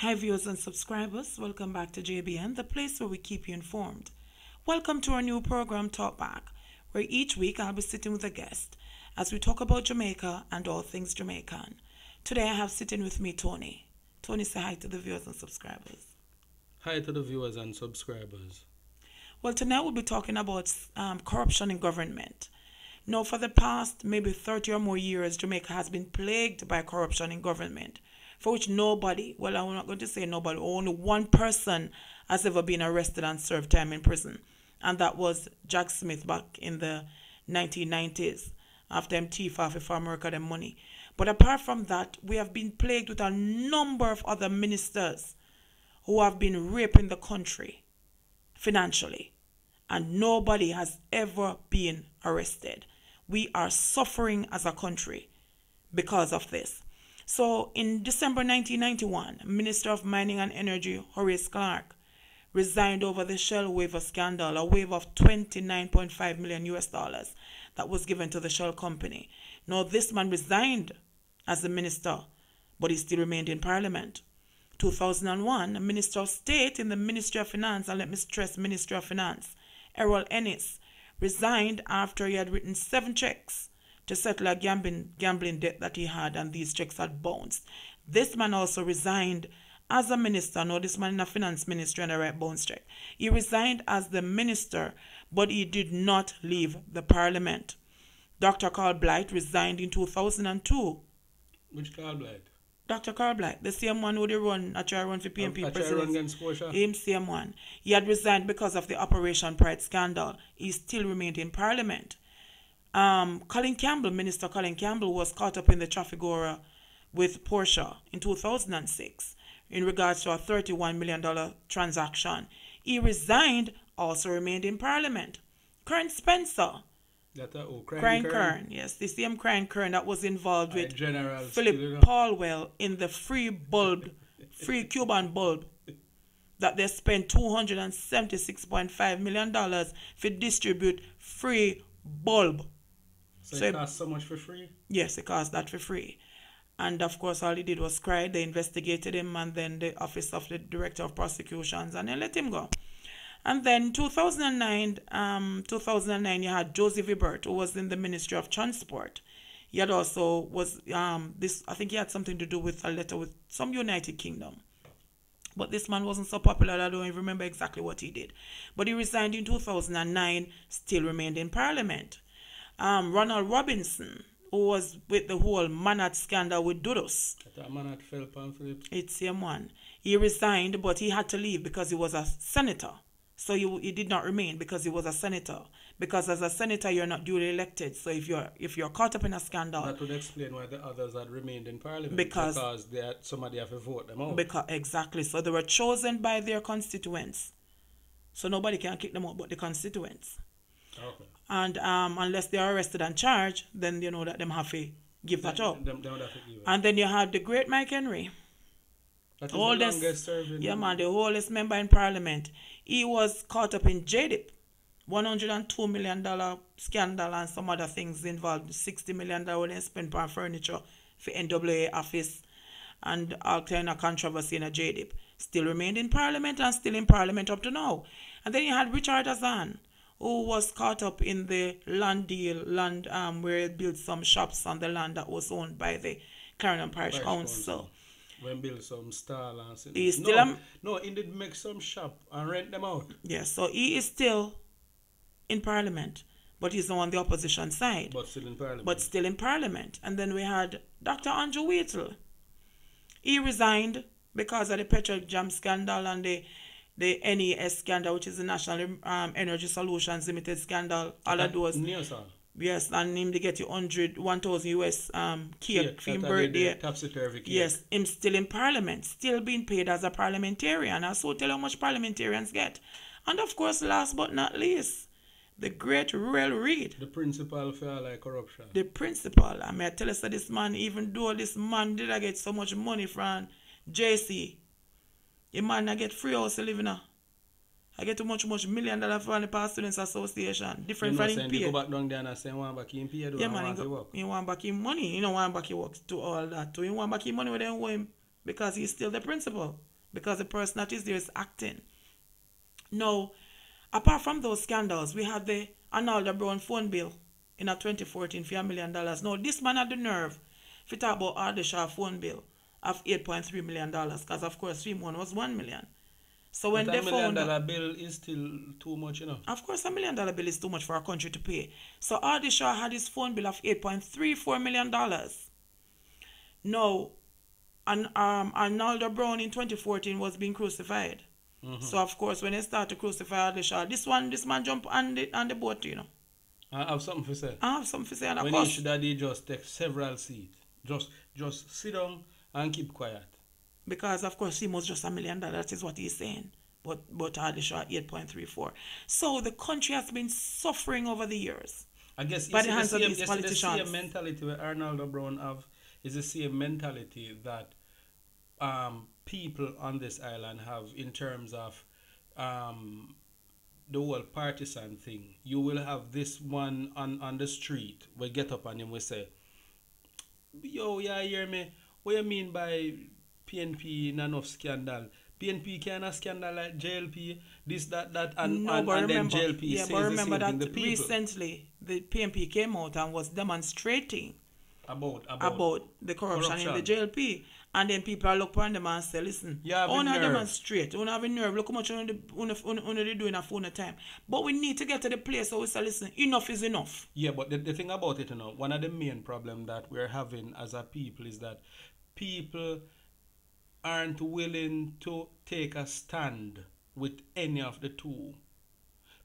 Hi viewers and subscribers, welcome back to JBN, the place where we keep you informed. Welcome to our new program, Talk Back, where each week I'll be sitting with a guest as we talk about Jamaica and all things Jamaican. Today I have sitting with me Tony. Tony, say hi to the viewers and subscribers. Hi to the viewers and subscribers. Well, tonight we'll be talking about corruption in government. Now, for the past maybe 30 or more years, Jamaica has been plagued by corruption in government, for which nobody, well, I'm not going to say nobody, only one person has ever been arrested and served time in prison. And that was Jack Smith back in the 1990s, after him thief off for America them money. But apart from that, we have been plagued with a number of other ministers who have been raping the country financially. And nobody has ever been arrested. We are suffering as a country because of this. So in December 1991, Minister of Mining and Energy Horace Clark resigned over the Shell waiver scandal, a waiver of 29.5 million US dollars that was given to the Shell company. Now this man resigned as the minister, but he still remained in Parliament. 2001, a Minister of State in the Ministry of Finance, and let me stress Ministry of Finance, Errol Ennis, resigned after he had written 7 checks to settle a gambling debt that he had, and these checks had bounced. This man also resigned as a minister. No, this man in the finance ministry and a right bounce check. He resigned as the minister, but he did not leave the parliament. Dr. Carl Blight resigned in 2002. Which Carl Blight? Dr. Carl Blight, the same one who they run for PNP president. Him same one. He had resigned because of the Operation Pride scandal. He still remained in parliament. Colin Campbell, Minister Colin Campbell, was caught up in the traffic aura with Porsche in 2006 in regards to a $31 million transaction. He resigned, also remained in Parliament. Kern Spencer. Kern, yes, the same Kern that was involved with General Philip Paulwell in the free Cuban bulb that they spent $276.5 million to distribute free bulb. So it cost so much for free? Yes, it cost that for free. And of course, all he did was cry. They investigated him, and then the Office of the Director of Prosecutions, and they let him go. And then 2009, you had Joseph Ibert, who was in the Ministry of Transport. He had also I think he had something to do with a letter with some United Kingdom. But this man wasn't so popular, I don't even remember exactly what he did. But he resigned in 2009, still remained in Parliament. Ronald Robinson, who was with the whole Manat scandal with Dudos. That Manat fell upon Philip. It's same one. He resigned, but he had to leave because he was a senator. So he did not remain because he was a senator. Because as a senator, you're not duly elected. So if you're caught up in a scandal, that would explain why the others had remained in Parliament. Because somebody had to vote them out. Exactly. So they were chosen by their constituents. So nobody can kick them out but the constituents. Okay. And unless they are arrested and charged, then you know that them have to give that up. Them would have to give it. And then you had the great Mike Henry. That is the longest serving. Yeah, man, the oldest member in Parliament. He was caught up in JDIP, $102 million scandal and some other things involved. $60 million when spent on furniture for NWA office and all kind of controversy in a JDIP. Still remained in Parliament and still in Parliament up to now. And then you had Richard Azan, who was caught up in the land deal, where he built some shops on the land that was owned by the Clarendon Parish Council. When build some stall and stuff. He did make some shop and rent them out. Yes, so he is still in Parliament, but he's not on the opposition side. But still in Parliament. But still in Parliament. And then we had Dr. Andrew Wheatle. He resigned because of the petrol jam scandal and the NES scandal, which is the National Energy Solutions Limited scandal. All of those. Yes, and him to get you 1,000 US cake for his birthday. Yes, him still in Parliament, still being paid as a parliamentarian. I so tell you how much parliamentarians get. And of course, last but not least, the great Ruel Reid. The principal for like corruption. The principal. I mean, I tell us that this man, even though this man did get so much money from JC, the man I get free house to live in. I get too much $1 million from the Past Students Association. Different from him pay. You go back down there and say, want back in pay, yeah, man, you want back in money. You don't want back in work to all that. You want back in money with them owe him because he's still the principal. because the person that is there is acting. Now, apart from those scandals, we had the Arnaldo Brown phone bill in a 2014 for $1 million. Now, this man had the nerve to talk about Ardeshaw phone bill of $8.3 million, because of course, stream one was $1 million. So when they found $1 million bill is still too much, you know. Of course, $1 million bill is too much for a country to pay. So Ardeshaw had his phone bill of $8.34 million. Now, Arnaldo Brown in 2014 was being crucified. So of course, when they start to crucify Ardeshaw, this man jump on the boat, you know. I have something to say. I have something to say, and of when course, you should have just take several seats, just sit down and keep quiet. Because of course he was just $1 million. That is what he's saying. But Ardeshaw 8.34. So the country has been suffering over the years. I guess by the hands of these politicians. politicians. The same mentality where Arnaldo Brown have is the same mentality that people on this island have in terms of the whole partisan thing. You will have this one on the street will get up and him will say, yo, yeah, hear me? What you mean by PNP not enough scandal? PNP can't scandal like JLP, this, that, and then JLP says but remember the same that thing. The people recently the PNP came out and was demonstrating about the corruption in the JLP, and then people are looking at them and say, listen, don't demonstrate, don't have a nerve, look how much they do in a phone time. But we need to get to the place where we say, listen, enough is enough. Yeah, but the thing about it, you know, one of the main problems that we're having as a people is that people aren't willing to take a stand with any of the two,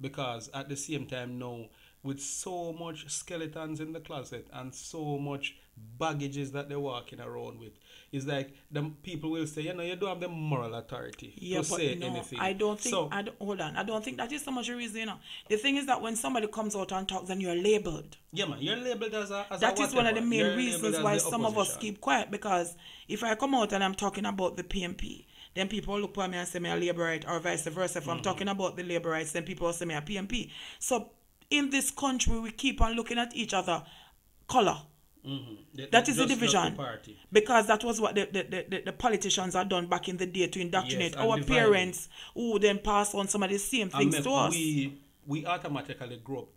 because at the same time now, with so much skeletons in the closet and so much baggages that they're walking around with, it's like the people will say, you know, you don't have the moral authority to say anything. I don't think, hold on, I don't think that is so much a reason, you know. The thing is that when somebody comes out and talks, then you're labeled. Yeah, man, you're labeled as a that is one of the main you're reasons why some of us keep quiet, because if I come out and I'm talking about the PMP, then people look at me and say me a labourite, or vice versa. If I'm talking about the labourites, then people will say me a PMP. So in this country, we keep on looking at each other color. That is the division, because that was what the politicians had done back in the day to indoctrinate our parents, who then pass on some of the same things to us. We automatically grow up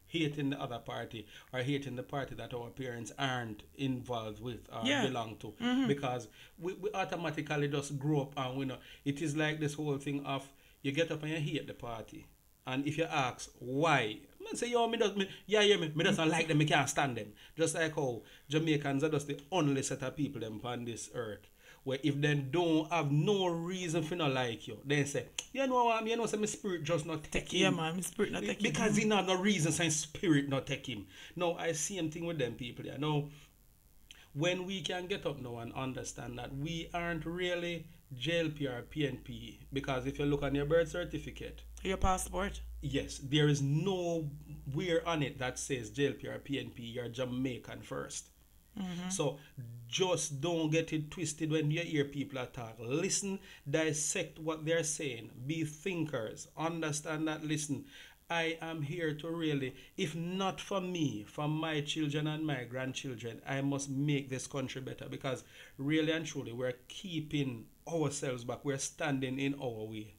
hating the other party, or hating the party that our parents aren't involved with or belong to, because we automatically just grow up, and we know it is like this whole thing of you get up and you hate the party, and if you ask why, man say, yo, me doesn't like them, me can't stand them. Just like how Jamaicans are just the only set of people them on this earth where if they don't have no reason for not like you, they say, you know what, say my spirit just not take him. Yeah, man, my spirit not take him. Because he not no reason saying spirit not take him. No, I see same thing with them people. You know, when we can get up now and understand that we aren't really JLP or PNP, because if you look on your birth certificate, your passport, yes, there is nowhere on it that says JLP or PNP. You're Jamaican first. So just don't get it twisted when you hear people talk. Listen, dissect what they're saying. Be thinkers. Understand that, listen, I am here to really, if not for me, for my children and my grandchildren, I must make this country better, because really and truly we're keeping ourselves back. We're standing in our way.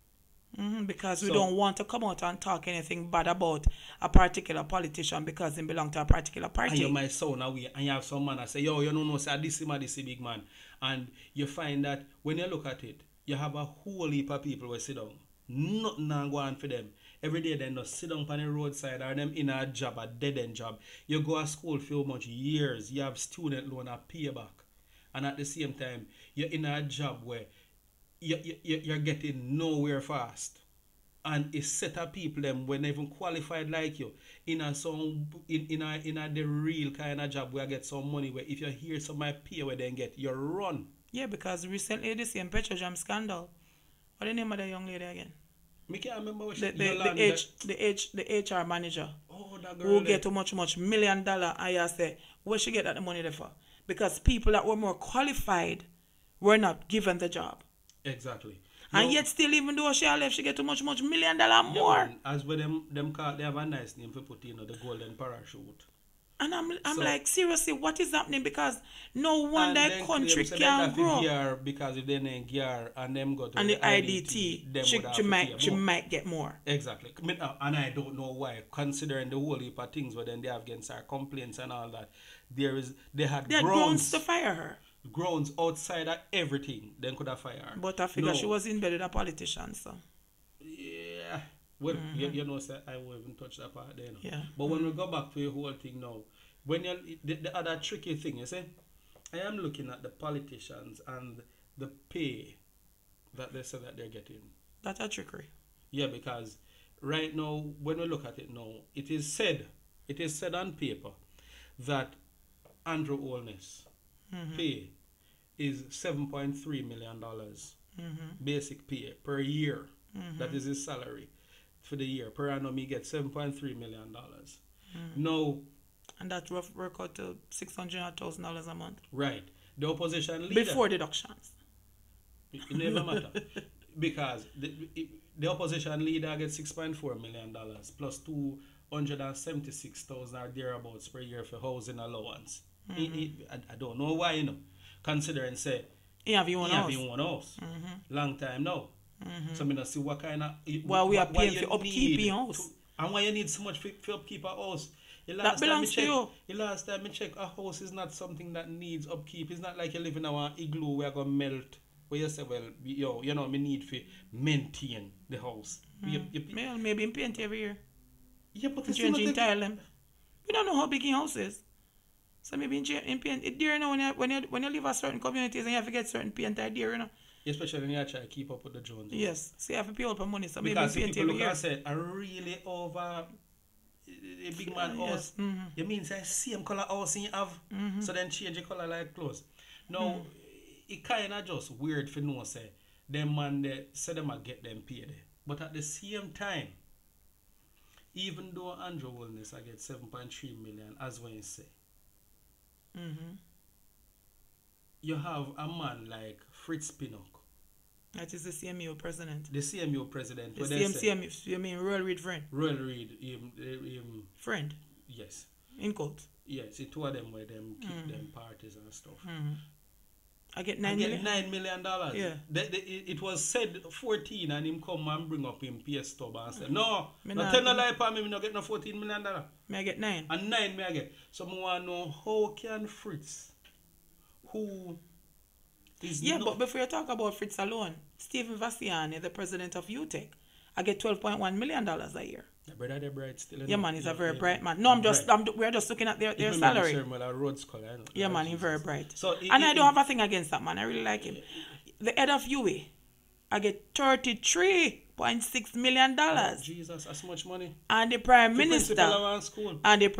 Because we don't want to come out and talk anything bad about a particular politician because they belong to a particular party. And you might sound away, and you have some man that say, yo, you know, say this is big man. And you find that when you look at it, you have a whole heap of people who sit down. Nothing go on for them. Every day they just sit down on the roadside, or them in a job, a dead-end job. You go to school for much years, you have student loan and pay back. And at the same time, you're in a job where you're getting nowhere fast, and a set of people them when they even qualified like you in a the real kind of job where I get some money, where if you hear somebody pay where they get, you run. Yeah, because recently the same Petrojam scandal. What the name of the young lady again? Me can't remember what the HR manager. Oh, that girl. Who get too much $1 million, and I say, where she get that money there for? Because people that were more qualified were not given the job. Exactly. And yet still, even though she left, she get too much $1 million more. As with them call, they have a nice name for put in the golden parachute. And I'm So, like, seriously, what is happening? Because no wonder and a then country claim say them can have to grow. gear because if they ain't gear and them go to And the the IDT, them would have she to pay she more. might get more. Exactly. And I don't know why, considering the whole heap of things where then they have against our complaints and all that. They had They had grounds to fire her. grounds outside of everything. Then could have fired her. But I figure No. she was in bed with a politician, so. Yeah. Well, you know, sir, I won't even touch that part there. No. Yeah. But when we go back to the whole thing now, when you the other tricky thing, you see, I am looking at the politicians and the pay that they say that they're getting. That's a trickery. Yeah, because right now, when we look at it now, it is said on paper that Andrew Holness pay is $7.3 million basic pay per year. That is his salary for the year. Per annum, he gets $7.3 million. Now, And that rough work out to $600,000 a month. right, the opposition leader. Before deductions. It never matter. Because the opposition leader gets $6.4 million plus 276,000 or thereabouts per year for housing allowance. I don't know why, you know, considering say He have your own house. house. Long time now. So I don't see what kind of Well, we are why paying you for upkeep need in house. and why you need so much for upkeep a house. That belongs to you. The last time I check, a house is not something that needs upkeep. It's not like you live in our igloo where going to melt. Where you say, well, you know, me need to maintain the house. Well, maybe in paint every year. Yeah, but it's Changing not tile them. We don't know how big your house is. So maybe in paint. It dear, you know, when you live in certain communities and you have to get certain paint idea, you know. Especially when you try to keep up with the Jones. Yes. So you have to pay up for money. So Because maybe if paint people every look year. and say, I really over a big man house. You mean say same color house you have, so then change the color like clothes. Now, it kind of just weird for no say them man they say them a get them paid, but at the same time, even though Andrew Holness I get 7.3 million as when you say, you have a man like Fritz Pinnock. That is the CMU president. The CMU president. The CMU, you mean Royal Reid friend? Royal Reid, Friend? yes. In quotes. Yes, it two of them where them keep them parties and stuff. I get I $9 get million. $9 million. Yeah. It was said 14 and him come and bring up him PS stub and say, no, Me no not tell no get- lie for me not get no $14 million. May I get 9? And 9 me I get. So I want to know how can Fritz, who is Yeah, not, but before you talk about Fritz alone, Stephen Vassiani, the president of UTEC, I get $12.1 million a year. the brother they're bright still. Yeah, man, he's a very bright man. No, we're just looking at their salary. Yeah, man, he's very bright. So And I don't have a thing against that man. I really like him. The head of UA, I get $33.6 million. Jesus, that's much money. And the prime To minister, principal of one school. I get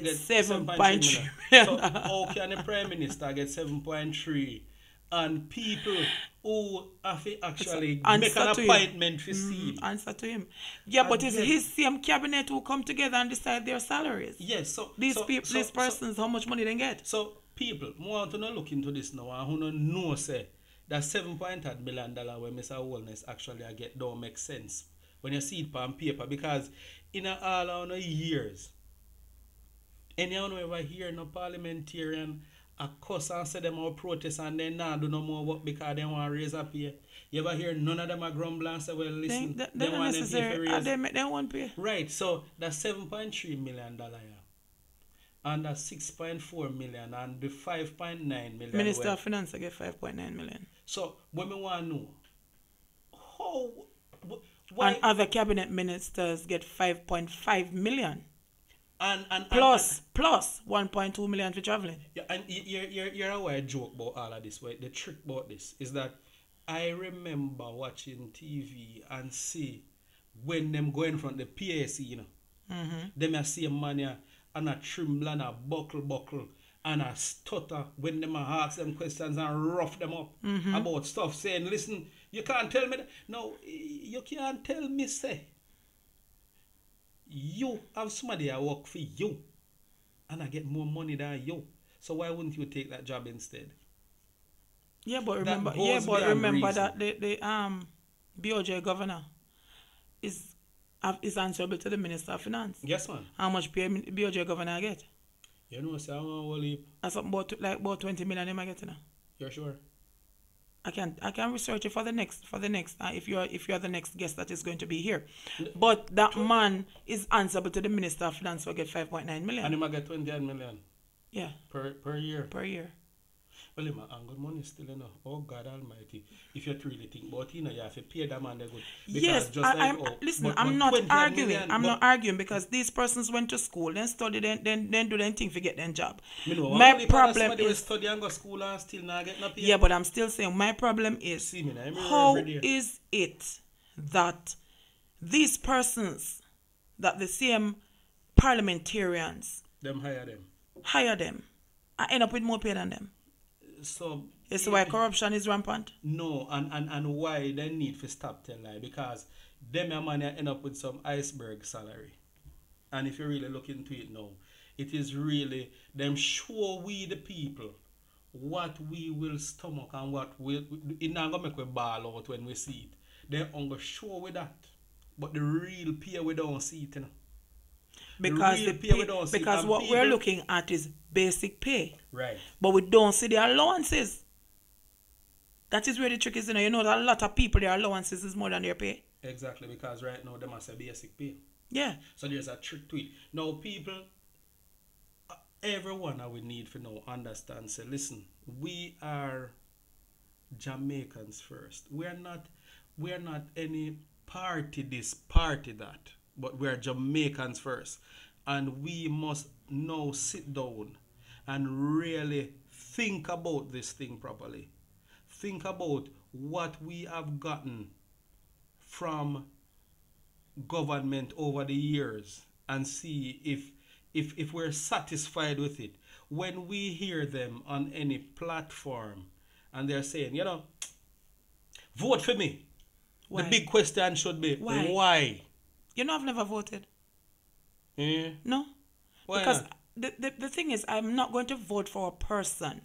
Get 7.3 million. million. So how can the prime minister get 7.3 and people who have to actually Answer make an to him. appointment for see? Answer to him. Yeah, but it's Again. his same cabinet who come together and decide their salaries. Yes, so These so, people, so, these persons, how much money they get? So people want to not look into this now and who don't know say that $7.8 million where Mr. Holness actually I get don't make sense when you see it on paper because in all our years anyone ever hear no parliamentarian a cuss and say them all protest and then now do no more work because they want to raise a pay. You ever hear none of them a grumble and say, well, listen, They want them pay for raise. They won't pay. Right, so that's $7.3 million yeah. And that's 6.4 million and the 5.9 million. Minister well. of Finance, I get 5.9 million. So when we want to know how why And other cabinet ministers get 5.5 million. and Plus 1.2 million for traveling. yeah, and you're aware I joke about all of this. Right? The trick about this is that I remember watching TV and see when them go in front of the PAC, you know, them I see a man here and a tremble and a buckle and a stutter when them ask them questions and rough them up about stuff saying, listen, you can't tell me that. No, you can't tell me say you have somebody that work for you and I get more money than you. So why wouldn't you take that job instead? Yeah, but That remember, goes beyond that reason. the BOJ governor is is answerable to the Minister of Finance. Yes, man. How much pay BOJ governor get? You know, say, I'm going to leap. That's about 20 million am I getting now. You're sure? I can research it for the next if you're the next guest that is going to be here. But that man is answerable to the Minister of Finance for get 5.9 million. And he might get 28 million. Yeah. Per year. Per year. Well, man, and good money still, you know. Oh, God Almighty. If you really think about it, you know, you have to pay that man the good. Because yes, just listen, I'm not arguing. I'm not arguing because these persons went to school, then study, then do their thing to get their job. My problem is study and go to school and still not get no pay. Yeah, but I'm still saying my problem is how is it that these persons, that the same parliamentarians, hire them, I end up with more pay than them. So it's why corruption is rampant. No, and why they need to stop telling lie, because them your money end up with some iceberg salary. And if you really look into it now, it is really them show we the people what we will stomach and what will it not gonna make we ball out when we see it. They're gonna show with that. But the real pay we don't see it, you know. Because what we're looking at is basic pay. Right. But we don't see the allowances. That is where the trick is, you know. You know that a lot of people, their allowances is more than their pay. Exactly, because right now they must have basic pay. Yeah. So there's a trick to it. Now people, everyone I would need to know, understand, say, listen, we are Jamaicans first. We're not any party this, party that. But we are Jamaicans first. And we must now sit down and really think about this thing properly. Think about what we have gotten from government over the years and see if we're satisfied with it. When we hear them on any platform and they're saying, you know, vote for me. Why? The big question should be, why? You know, I've never voted. Yeah. No. Why because not? the thing is, I'm not going to vote for a person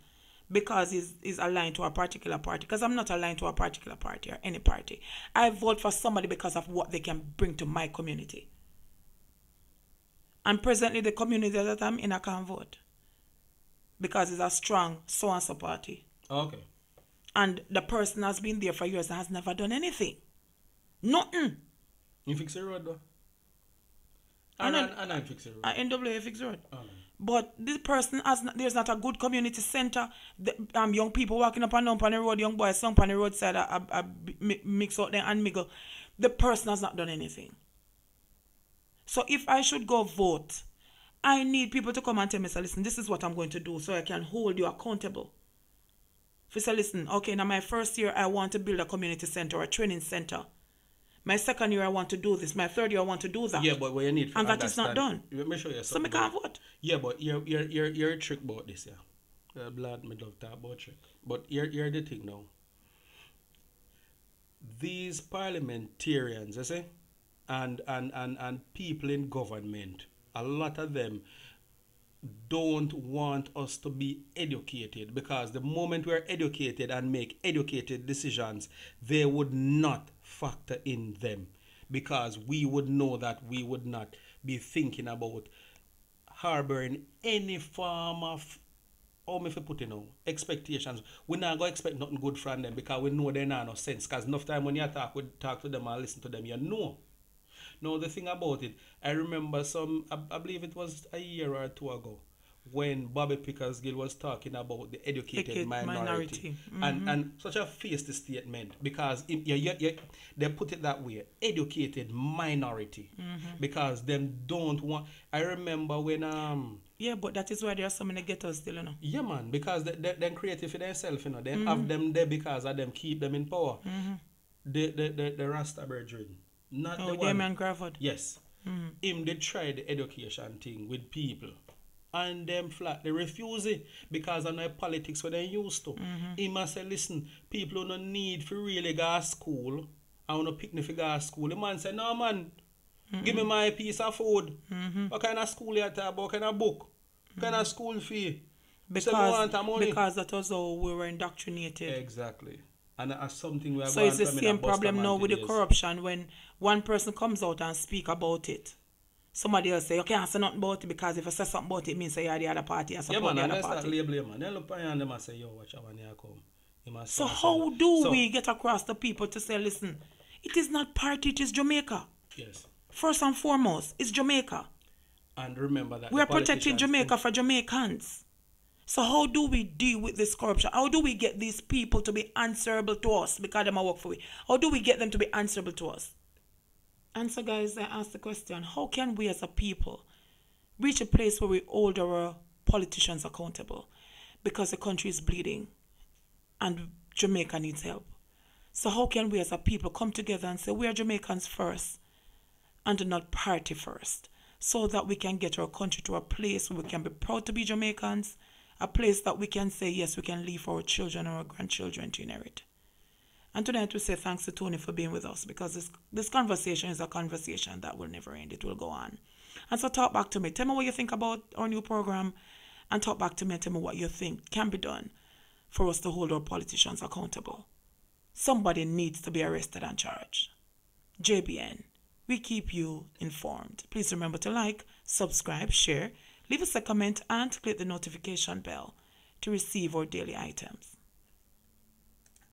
because he's aligned to a particular party. Because I'm not aligned to a particular party or any party. I vote for somebody because of what they can bring to my community. And presently, the community that I'm in, I can't vote. Because it's a strong so-and-so party. Okay. And the person has been there for years and has never done anything. Nothing. You fix the road though? I fix the road. NWA fix the road. Oh. But this person there's not a good community center. Young people walking up and down on the road, young boys sung on the roadside, mix out there and mingle. The person has not done anything. So if I should go vote, I need people to come and tell me, say, listen, this is what I'm going to do so I can hold you accountable. If you say, listen, okay, now my first year I want to build a community center or a training center. My second year I want to do this. My third year I want to do that. Yeah, but what you need to and that is not done. Let me show you something. So I can't vote. Yeah, but you're a trick about this, yeah. Blood, me love talk about trick. But you're the thing now. These parliamentarians, you see, and people in government, a lot of them don't want us to be educated, because the moment we're educated and make educated decisions, they would not factor in them, because we would know that we would not be thinking about harboring any form of, expectations. We're not going to expect nothing good from them, because we know they're not no sense. Because enough time when you talk to them and listen to them, you know. Now, the thing about it, I remember I believe it was a year or two ago, when Bobby Pickersgill was talking about the educated minority. Mm-hmm. And such a feisty statement, because they put it that way, educated minority, because them don't want. I remember when yeah, but that is why there are so many ghettos still, you know. Yeah, man, because they're creative for themselves, you know. They have them there because of them keep them in power. The Rasta brethren. Not the one. Damien Crawford. Yes. Him, they try the education thing with people. And them flat, they refuse it because of the politics what they used to. He must say, listen, people who don't need to really go to school, I want to picnic for go to school. The man said, no man, give me my piece of food. What kind of school you talk about? What kind of book? What kind of school fee? Because that was how we were indoctrinated. Exactly. And that's something we are So going it's the to same problem now with the corruption when one person comes out and speak about it. Somebody else say, you can't say nothing about it because if you say something about it, it means you're the other party and support the other party. Yeah, man, label, man. They look at them and say, yo, watch out when you come. So how do we get across the people to say, listen, it is not party, it is Jamaica. Yes. First and foremost, it's Jamaica. And remember that we are protecting Jamaica for Jamaicans. So how do we deal with this corruption? How do we get these people to be answerable to us because them are work for we? How do we get them to be answerable to us? And so guys, I ask the question, how can we as a people reach a place where we hold our politicians accountable? Because the country is bleeding and Jamaica needs help. So how can we as a people come together and say we are Jamaicans first and not party first, so that we can get our country to a place where we can be proud to be Jamaicans, a place that we can say, yes, we can leave our children or our grandchildren to inherit. And tonight we say thanks to Tony for being with us, because this conversation is a conversation that will never end. It will go on. And so talk back to me. Tell me what you think about our new program, and talk back to me and tell me what you think can be done for us to hold our politicians accountable. Somebody needs to be arrested and charged. JBN, we keep you informed. Please remember to like, subscribe, share, leave us a comment, and click the notification bell to receive our daily items.